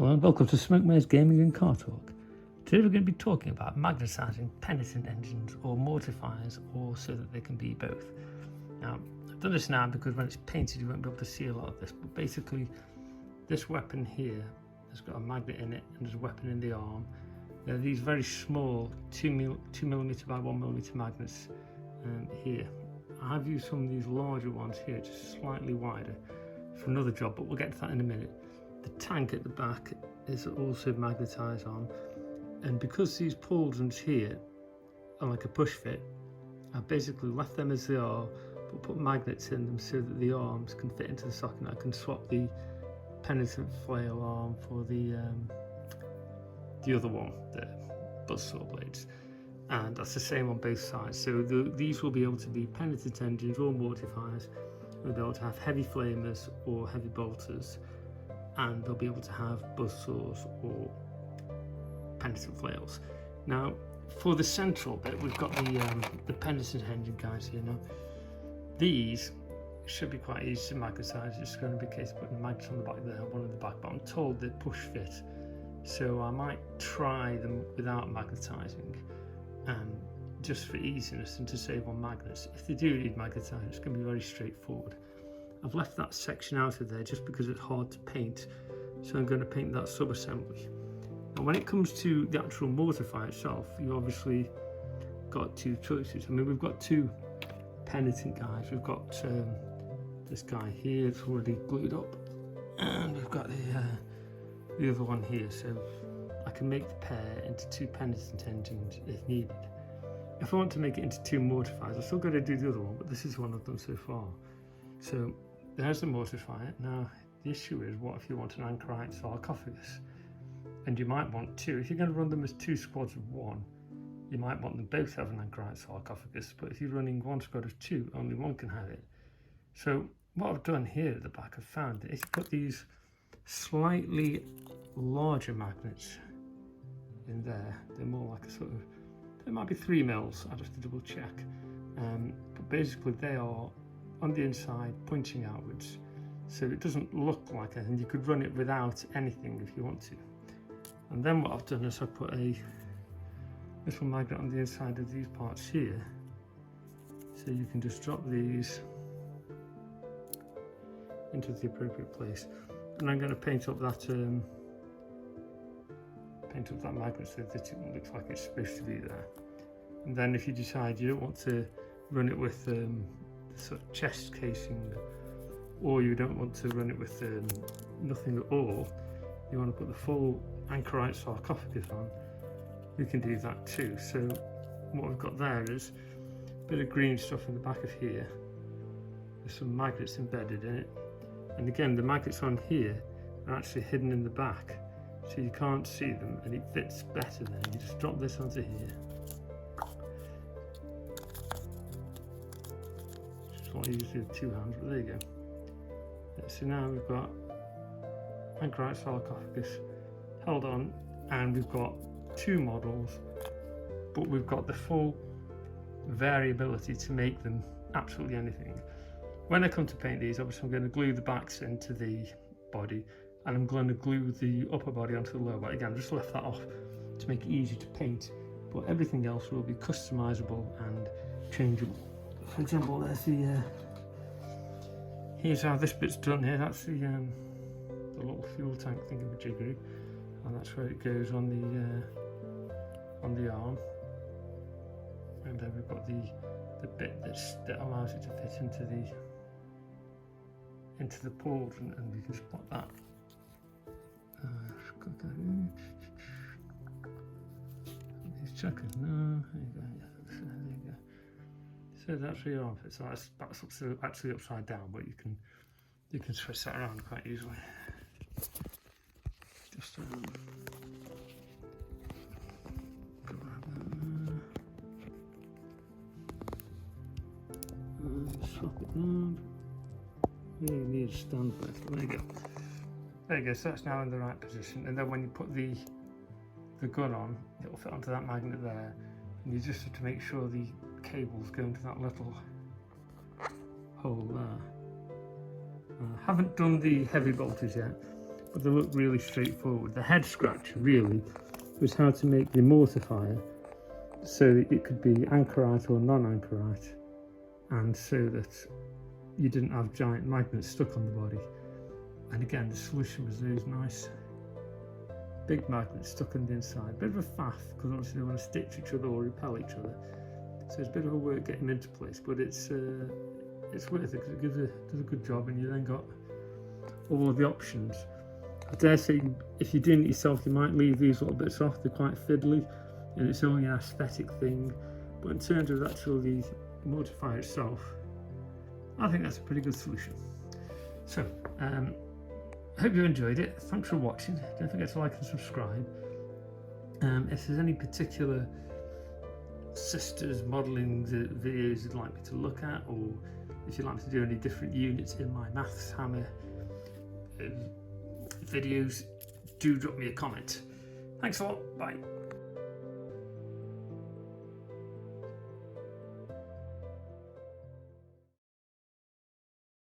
Hello and welcome to Smoke Maze Gaming and Car Talk. Today we're going to be talking about magnetizing penitent engines or mortifiers, or so that they can be both. Now, I've done this now because when it's painted you won't be able to see a lot of this, but basically this weapon here has got a magnet in it and there's a weapon in the arm. There are these very small 2mm by 1mm magnets here. I have used some of these larger ones here, just slightly wider, for another job, but we'll get to that in a minute. The tank at the back is also magnetized on, and because these pauldrons here are like a push fit, I've basically left them as they are, but put magnets in them so that the arms can fit into the socket. I can swap the penitent flail arm for the other one, the buzzsaw blades, and that's the same on both sides. So these will be able to be penitent engines or mortifiers. They'll be able to have heavy flamers or heavy bolters, and they'll be able to have buzzsaws or penitent flails. Now, for the central bit, we've got the penitent engine guys here. Now, these should be quite easy to magnetize. It's going to be a case of putting the magnets on the back there, one on the back, but I'm told they push fit, so I might try them without magnetizing, just for easiness and to save on magnets. If they do need magnetizing, it's going to be very straightforward. I've left that section out of there just because it's hard to paint, so I'm going to paint that sub-assembly. Now, when it comes to the actual mortifier itself, you obviously got two choices. I mean, we've got two penitent guys. We've got this guy here, it's already glued up, and we've got the other one here, so I can make the pair into two penitent engines if needed. If I want to make it into two mortifiers, I've still got to do the other one, but this is one I've done so far. So there's the mortifier. Now the issue is, what if you want an Anchorite sarcophagus? And you might want two. If you're going to run them as two squads of one, you might want them both to have an Anchorite sarcophagus, but if you're running one squad of two, only one can have it. So what I've done here at the back, I've found is put these slightly larger magnets in there. They're more like a sort of, there might be 3 mils, I'd have to double check, but basically they are on the inside pointing outwards, so it doesn't look like anything. You could run it without anything if you want to. And then what I've done is I've put a little magnet on the inside of these parts here, so you can just drop these into the appropriate place. And I'm going to paint up that magnet so that it looks like it's supposed to be there. And then if you decide you don't want to run it with sort of chest casing, or you don't want to run it with nothing at all, you want to put the full Anchorite sarcophagus on, you can do that too. So what we've got there is a bit of green stuff in the back of here. There's some magnets embedded in it, and again the magnets on here are actually hidden in the back, so you can't see them, and it fits better then. You just drop this onto here. What I usually do with 2 hands, but there you go. So now we've got Anchorite sarcophagus held on, and we've got 2 models, but we've got the full variability to make them absolutely anything. When I come to paint these, obviously I'm going to glue the backs into the body, and I'm going to glue the upper body onto the lower body. Again, I've just left that off to make it easy to paint, but everything else will be customizable and changeable. For example, there's the here's how this bit's done here. That's the little fuel tank thingamajiggery, and that's where it goes on the arm. And then we've got the bit that allows it to fit into the pauldron, and we can spot that. He's checking. No, there you go. There you go. So that's where your arm fits. So that's actually upside down, but you can switch that around quite easily. Just swap it round. You need a stand for it. There you go. There you go. So that's now in the right position. And then when you put the gun on, it will fit onto that magnet there. And you just have to make sure the cables go into that little hole there. Haven't done the heavy bolters yet, but they look really straightforward. The head scratch really was how to make the mortifier so that it could be Anchorite or non-Anchorite, and so that you didn't have giant magnets stuck on the body. And again, the solution was those nice big magnets stuck on the inside. Bit of a faff, because obviously they want to stitch each other or repel each other, so it's a bit of a work getting them into place, but it's worth it because it does a good job, and you then got all of the options. I dare say if you're doing it yourself, you might leave these little bits off. They're quite fiddly and it's only an aesthetic thing, but in terms of actually the mortifier itself, I think that's a pretty good solution. So I hope you enjoyed it. Thanks for watching. Don't forget to like and subscribe. If there's any particular sisters modelling videos you'd like me to look at, or if you'd like me to do any different units in my Maths Hammer videos, do drop me a comment. Thanks a lot. Bye.